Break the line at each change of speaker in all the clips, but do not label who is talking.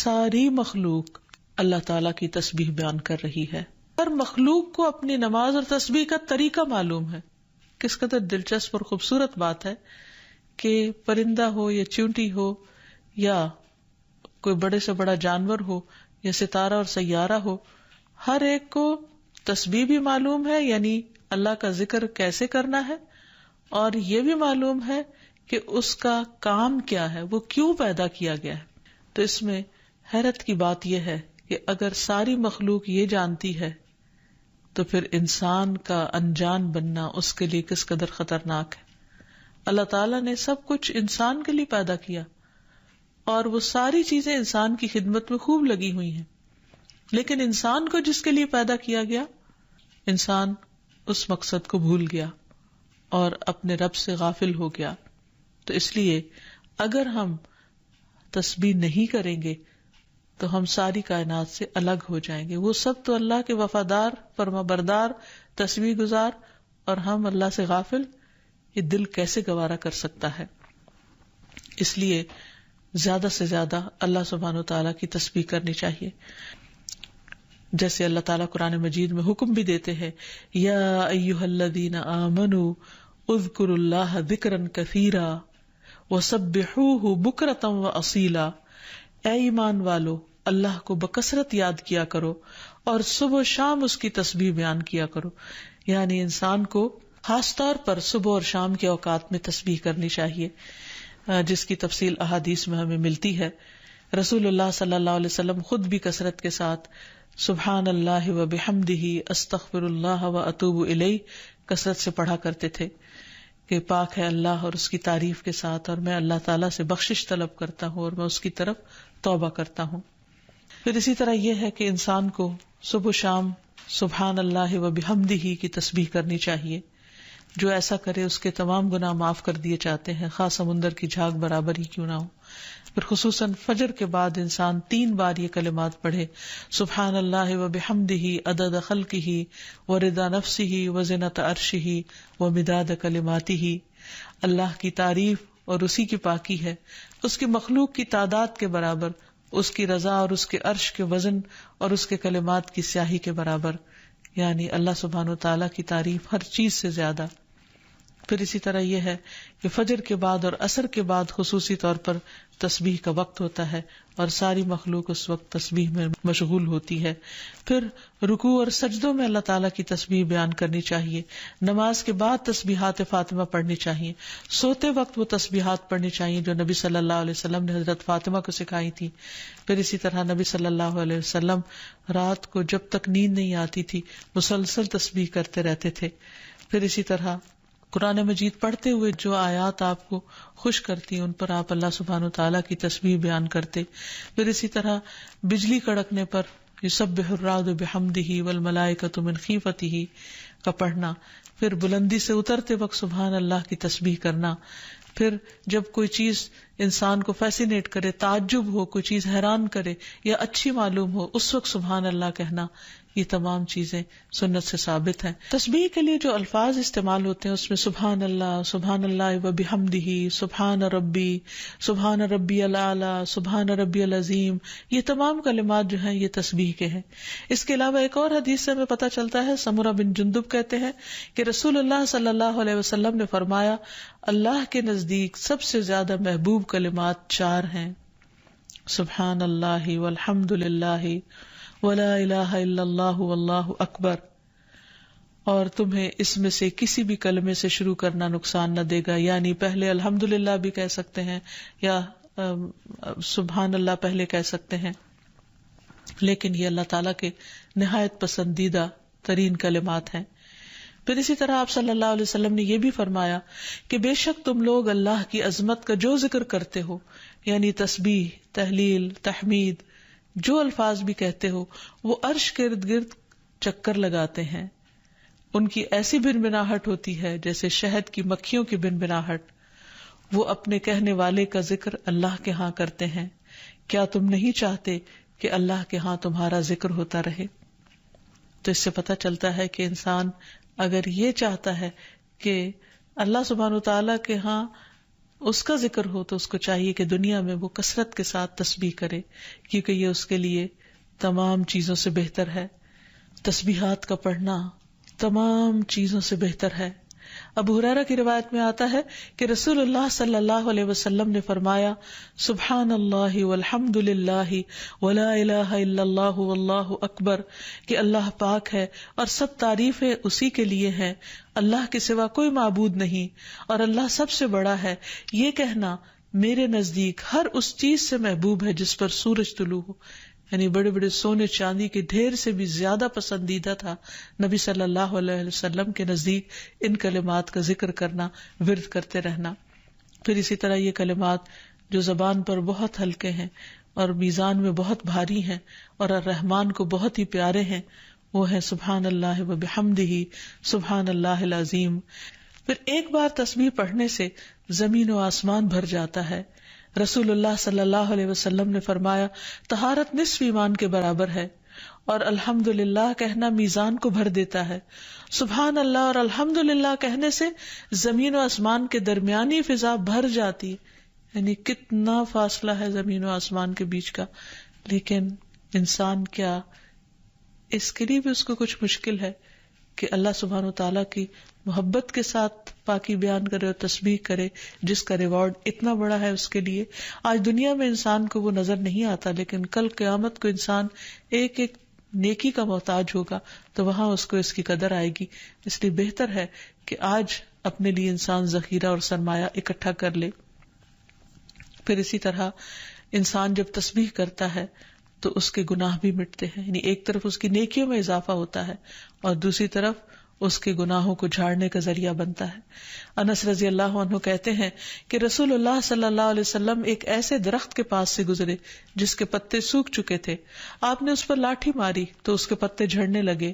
ساری مخلوق اللہ تعالیٰ کی تسبیح بیان کر رہی ہے. ہر مخلوق کو اپنی نماز اور تسبیح کا طریقہ معلوم ہے. کس قدر دلچسپ اور خوبصورت بات ہے کہ پرندہ ہو یا چیونٹی ہو یا کوئی بڑے سے بڑا جانور ہو یا ستارہ اور سیارہ ہو، ہر ایک کو تسبیح بھی معلوم ہے، یعنی اللہ کا ذکر کیسے کرنا ہے، اور یہ بھی معلوم ہے کہ اس کا کام کیا ہے، وہ کیوں پیدا کیا گیا ہے. تو اس میں حیرت کی بات یہ ہے کہ اگر ساری مخلوق یہ جانتی ہے تو پھر انسان کا انجان بننا اس کے لیے کس قدر خطرناک ہے. اللہ تعالیٰ نے سب کچھ انسان کے لیے پیدا کیا اور وہ ساری چیزیں انسان کی خدمت میں خوب لگی ہوئی ہیں، لیکن انسان کو جس کے لیے پیدا کیا گیا، انسان اس مقصد کو بھول گیا اور اپنے رب سے غافل ہو گیا. تو اس لیے اگر ہم تسبیح نہیں کریں گے تو ہم ساری کائنات سے الگ ہو جائیں گے. وہ سب تو اللہ کے وفادار، فرما بردار، تسبیح گزار، اور ہم اللہ سے غافل. یہ دل کیسے گوارا کر سکتا ہے؟ اس لیے زیادہ سے زیادہ اللہ سبحانہ و تعالیٰ کی تسبیح کرنی چاہیے. جیسے اللہ تعالیٰ قرآن مجید میں حکم بھی دیتے ہیں، یا ایھا الذین آمنوا اذکروا اللہ ذکرا کثیرا وسبحوہ بکرۃ واصیلا. اے ایمان والو، اللہ کو بکثرت یاد کیا کرو اور صبح و شام اس کی تسبیح بیان کیا کرو. یعنی انسان کو خاص طور پر صبح اور شام کے اوقات میں تسبیح کرنی چاہیے، جس کی تفصیل احادیث میں ہمیں ملتی ہے. رسول اللہ صلی اللہ علیہ وسلم خود بھی کثرت کے ساتھ سبحان اللہ و بحمدہ استغفر اللہ و اتوب الیہ کثرت سے پڑھا کرتے تھے کہ پاک ہے اللہ اور اس کی تعریف کے ساتھ، اور میں اللہ تعالیٰ سے بخشش طلب کرتا ہوں اور میں اس کی طرف توبہ کرتا ہوں. پھر اسی طرح یہ ہے کہ انسان کو صبح و شام سبحان اللہ و بحمدہ کی تسبیح کرنی چاہیے. جو ایسا کرے اس کے تمام گناہ معاف کر دیے جاتے ہیں، خاص سمندر کی جھاگ برابر ہی کیوں نہ ہو. پھر خصوصاً فجر کے بعد انسان 3 بار یہ کلمات پڑھے، سبحان اللہ و بحمدہ عدد خلقہ و رضا نفسہ و زنۃ عرشہ و مداد کلماتہ. اللہ کی تعریف اور اسی کی پاکی ہے، اس کی مخلوق کی تعداد کے برابر، اس کی رضا اور اس کے عرش کے وزن اور اس کے کلمات کی سیاہی کے برابر. یعنی اللہ سبحانہ و تعالیٰ کی تعریف ہر چیز سے زیادہ. پھر اسی طرح یہ ہے کہ فجر کے بعد اور عصر کے بعد خصوصی طور پر تسبیح کا وقت ہوتا ہے اور ساری مخلوق اس وقت تسبیح میں مشغول ہوتی ہے. پھر رکوع اور سجدوں میں اللہ تعالیٰ کی تسبیح بیان کرنی چاہیے. نماز کے بعد تسبیحات فاطمہ پڑھنی چاہیے. سوتے وقت وہ تسبیحات پڑھنی چاہیے جو نبی صلی اللہ علیہ وسلم نے حضرت فاطمہ کو سکھائی تھی. پھر اسی طرح نبی صلی اللہ علیہ وسلم رات کو جب تک نیند نہیں آتی تھی مسلسل تسبیح کرتے رہتے تھے. پھر اسی طرح قرآن مجید پڑھتے ہوئے جو آیات آپ کو خوش کرتی ہیں ان پر آپ اللہ سبحانہ وتعالیٰ کی تسبیح بیان کرتے. پھر اسی طرح بجلی کڑکنے پر یسبح الرعد بحمدہ والملائکۃ من خیفتہ کا پڑھنا. پھر بلندی سے اترتے وقت سبحان اللہ کی تسبیح کرنا. پھر جب کوئی چیز انسان کو فیسینیٹ کرے، تعجب ہو، کوئی چیز حیران کرے یا اچھی معلوم ہو، اس وقت سبحان اللہ کہنا. یہ تمام چیزیں سنت سے ثابت ہیں. تسبیح کے لیے جو الفاظ استعمال ہوتے ہیں اس میں سبحان اللہ و بحمدہ، سبحان ربی الاعلی، سبحان ربی العظیم، یہ تمام کلمات جو ہیں یہ تسبیح کے ہیں. اس کے علاوہ ایک اور حدیث سے ہمیں پتہ چلتا ہے، سمرہ بن جندب کہتے ہیں کہ رسول اللہ صلی اللہ علیہ وسلم نے فرمایا، اللہ کے نزدیک سب سے زیادہ محبوب کلمات 4 ہیں، سبحان اللہ والحمد للہ ولا الہ الا اللہ واللہ اکبر. اور تمہیں اس میں سے کسی بھی کلمے سے شروع کرنا نقصان نہ دے گا. یعنی پہلے الحمدللہ بھی کہہ سکتے ہیں یا سبحان اللہ پہلے کہہ سکتے ہیں، لیکن یہ اللہ تعالیٰ کے نہایت پسندیدہ ترین کلمات ہیں. پھر اسی طرح آپ صلی اللہ علیہ وسلم نے یہ بھی فرمایا کہ بے شک تم لوگ اللہ کی عظمت کا جو ذکر کرتے ہو، یعنی تسبیح، تحلیل، تحمید، جو الفاظ بھی کہتے ہو، وہ عرش کے ارد گرد چکر لگاتے ہیں. ان کی ایسی بنبناہٹ ہوتی ہے جیسے شہد کی مکھیوں کی بنبناہٹ. وہ اپنے کہنے والے کا ذکر اللہ کے ہاں کرتے ہیں. کیا تم نہیں چاہتے کہ اللہ کے ہاں تمہارا ذکر ہوتا رہے؟ تو اس سے پتہ چلتا ہے کہ انسان اگر یہ چاہتا ہے کہ اللہ سبحانہ وتعالیٰ کے ہاں اس کا ذکر ہو تو اس کو چاہیے کہ دنیا میں وہ کثرت کے ساتھ تسبیح کرے، کیونکہ یہ اس کے لیے تمام چیزوں سے بہتر ہے. تسبیحات کا پڑھنا تمام چیزوں سے بہتر ہے. ابو ہریرہ کی روایت میں آتا ہے کہ رسول اللہ صلی اللہ علیہ وسلم نے فرمایا، سبحان اللہ والحمد للہ ولا الہ الا اللہ واللہ اکبر، کہ اللہ پاک ہے اور سب تعریفیں اسی کے لیے ہیں، اللہ کے سوا کوئی معبود نہیں اور اللہ سب سے بڑا ہے. یہ کہنا میرے نزدیک ہر اس چیز سے محبوب ہے جس پر سورج طلوع ہو. یعنی بڑے بڑے سونے چاندی کے ڈھیر سے بھی زیادہ پسندیدہ تھا نبی صلی اللہ علیہ وسلم کے نزدیک ان کلمات کا ذکر کرنا، ورد کرتے رہنا. پھر اسی طرح یہ کلمات جو زبان پر بہت ہلکے ہیں اور میزان میں بہت بھاری ہیں اور الرحمن کو بہت ہی پیارے ہیں، وہ ہے سبحان اللہ و بحمدہ سبحان اللہ العظیم. پھر ایک بار تسبیح پڑھنے سے زمین و آسمان بھر جاتا ہے. رسول اللہ صلی اللہ علیہ وسلم نے فرمایا، طہارت نصف ایمان کے برابر ہے، اور الحمدللہ کہنا میزان کو بھر دیتا ہے. سبحان اللہ اور الحمدللہ کہنے سے زمین و آسمان کے درمیانی فضا بھر جاتی ہے. یعنی کتنا فاصلہ ہے زمین و آسمان کے بیچ کا، لیکن انسان کیا اس کے لیے بھی اس کو کچھ مشکل ہے کہ اللہ سبحانہ و تعالیٰ کی محبت کے ساتھ پاکی بیان کرے اور تسبیح کرے، جس کا ریوارڈ اتنا بڑا ہے اس کے لیے. آج دنیا میں انسان کو وہ نظر نہیں آتا، لیکن کل قیامت کو انسان ایک ایک نیکی کا محتاج ہوگا تو وہاں اس کو اس کی قدر آئے گی. اس لیے بہتر ہے کہ آج اپنے لیے انسان ذخیرہ اور سرمایہ اکٹھا کر لے. پھر اسی طرح انسان جب تسبیح کرتا ہے تو اس کے گناہ بھی مٹتے ہیں. یعنی ایک طرف اس کی نیکیوں میں اضافہ ہوتا ہے اور دوسری طرف اس کے گناہوں کو جھاڑنے کا ذریعہ بنتا ہے. انس رضی اللہ عنہ کہتے ہیں کہ رسول اللہ صلی اللہ علیہ وسلم ایک ایسے درخت کے پاس سے گزرے جس کے پتے سوکھ چکے تھے. آپ نے اس پر لاٹھی ماری تو اس کے پتے جھڑنے لگے.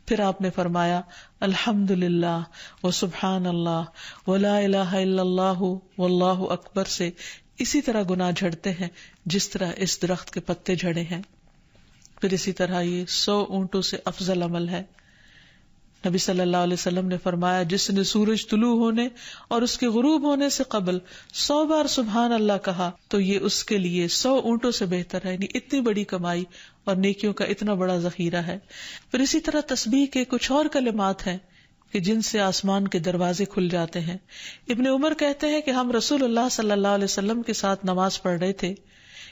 پھر آپ نے فرمایا، الحمدللہ و سبحان اللہ ولا الہ الا اللہ واللہ اکبر سے اسی طرح گناہ جھڑتے ہیں جس طرح اس درخت کے پتے جھڑے ہیں. پھر اسی طرح یہ 100 اونٹوں سے افضل عمل ہے. نبی صلی اللہ علیہ وسلم نے فرمایا، جس نے سورج طلوع ہونے اور اس کے غروب ہونے سے قبل 100 بار سبحان اللہ کہا تو یہ اس کے لیے 100 اونٹوں سے بہتر ہے. یعنی اتنی بڑی کمائی اور نیکیوں کا اتنا بڑا ذخیرہ ہے. پھر اسی طرح تسبیح کے کچھ اور کلمات ہیں کہ جن سے آسمان کے دروازے کھل جاتے ہیں. ابن عمر کہتے ہیں کہ ہم رسول اللہ صلی اللہ علیہ وسلم کے ساتھ نماز پڑھ رہے تھے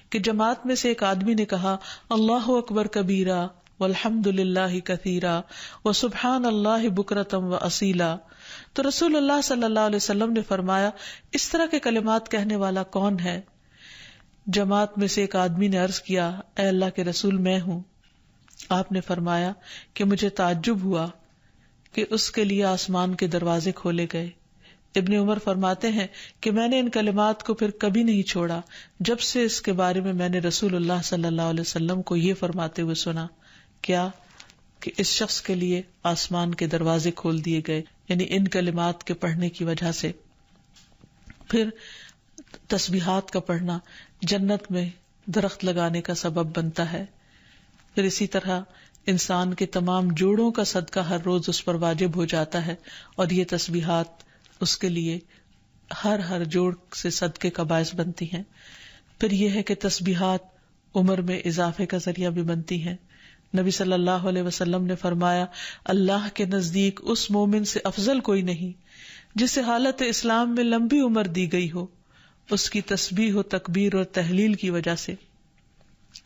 کہ جماعت میں سے ایک آدمی نے کہا، اللہ اکبر کبیرہ والحمد للہ کثیرا وسبحان اللہ بکرۃ واصیلا. تو رسول اللہ صلی اللہ علیہ وسلم نے فرمایا، اس طرح کے کلمات کہنے والا کون ہے؟ جماعت میں سے ایک آدمی نے عرض کیا، اے اللہ کے رسول میں ہوں. آپ نے فرمایا کہ مجھے تعجب ہوا کہ اس کے لیے آسمان کے دروازے کھولے گئے. ابن عمر فرماتے ہیں کہ میں نے ان کلمات کو پھر کبھی نہیں چھوڑا جب سے اس کے بارے میں میں نے رسول اللہ صلی اللہ علیہ وسلم کو یہ فرماتے ہوئے سنا، کیا کہ اس شخص کے لیے آسمان کے دروازے کھول دیے گئے، یعنی ان کلمات کے پڑھنے کی وجہ سے. پھر تسبیحات کا پڑھنا جنت میں درخت لگانے کا سبب بنتا ہے. پھر اسی طرح انسان کے تمام جوڑوں کا صدقہ ہر روز اس پر واجب ہو جاتا ہے اور یہ تسبیحات اس کے لیے ہر جوڑ سے صدقے کا باعث بنتی ہیں. پھر یہ ہے کہ تسبیحات عمر میں اضافے کا ذریعہ بھی بنتی ہیں. نبی صلی اللہ علیہ وسلم نے فرمایا، اللہ کے نزدیک اس مومن سے افضل کوئی نہیں جسے حالت اسلام میں لمبی عمر دی گئی ہو اس کی تسبیح و تکبیر اور تحلیل کی وجہ سے.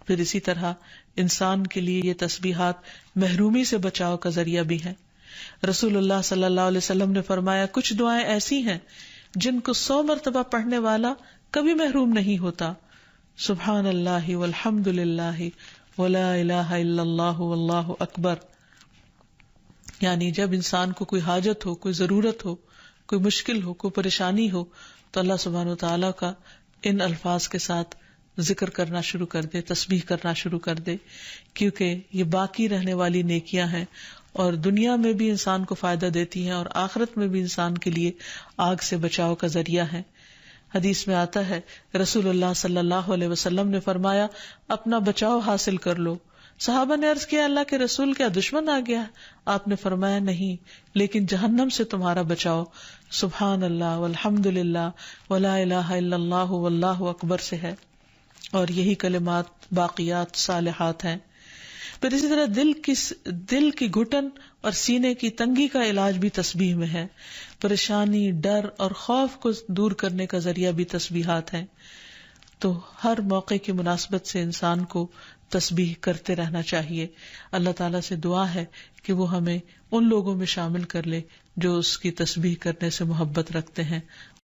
پھر اسی طرح انسان کے لیے یہ تسبیحات محرومی سے بچاؤ کا ذریعہ بھی ہیں. رسول اللہ صلی اللہ علیہ وسلم نے فرمایا، کچھ دعائیں ایسی ہیں جن کو 100 مرتبہ پڑھنے والا کبھی محروم نہیں ہوتا. سبحان اللہ والحمد للہ ولا الہ الا اللہ واللہ اکبر. یعنی جب انسان کو کوئی حاجت ہو، کوئی ضرورت ہو، کوئی مشکل ہو، کوئی پریشانی ہو تو اللہ سبحانہ و تعالیٰ کا ان الفاظ کے ساتھ ذکر کرنا شروع کر دے، تسبیح کرنا شروع کر دے، کیونکہ یہ باقی رہنے والی نیکیاں ہیں اور دنیا میں بھی انسان کو فائدہ دیتی ہیں اور آخرت میں بھی انسان کے لیے آگ سے بچاؤ کا ذریعہ ہیں. حدیث میں آتا ہے، رسول اللہ صلی اللہ علیہ وسلم نے فرمایا، اپنا بچاؤ حاصل کر لو صحابہ نے عرض کیا اللہ کے رسول کیا دشمن آ گیا؟ آپ نے فرمایا نہیں، لیکن جہنم سے تمہارا بچاؤ سبحان اللہ والحمد للہ ولا الہ الا اللہ واللہ اکبر سے ہے، اور یہی کلمات باقیات صالحات ہیں۔ پھر اسی طرح دل کی گھٹن اور سینے کی تنگی کا علاج بھی تسبیح میں ہے، پریشانی، ڈر اور خوف کو دور کرنے کا ذریعہ بھی تسبیحات ہیں۔ تو ہر موقع کی مناسبت سے انسان کو تسبیح کرتے رہنا چاہیے۔ اللہ تعالیٰ سے دعا ہے کہ وہ ہمیں ان لوگوں میں شامل کر لے جو اس کی تسبیح کرنے سے محبت رکھتے ہیں۔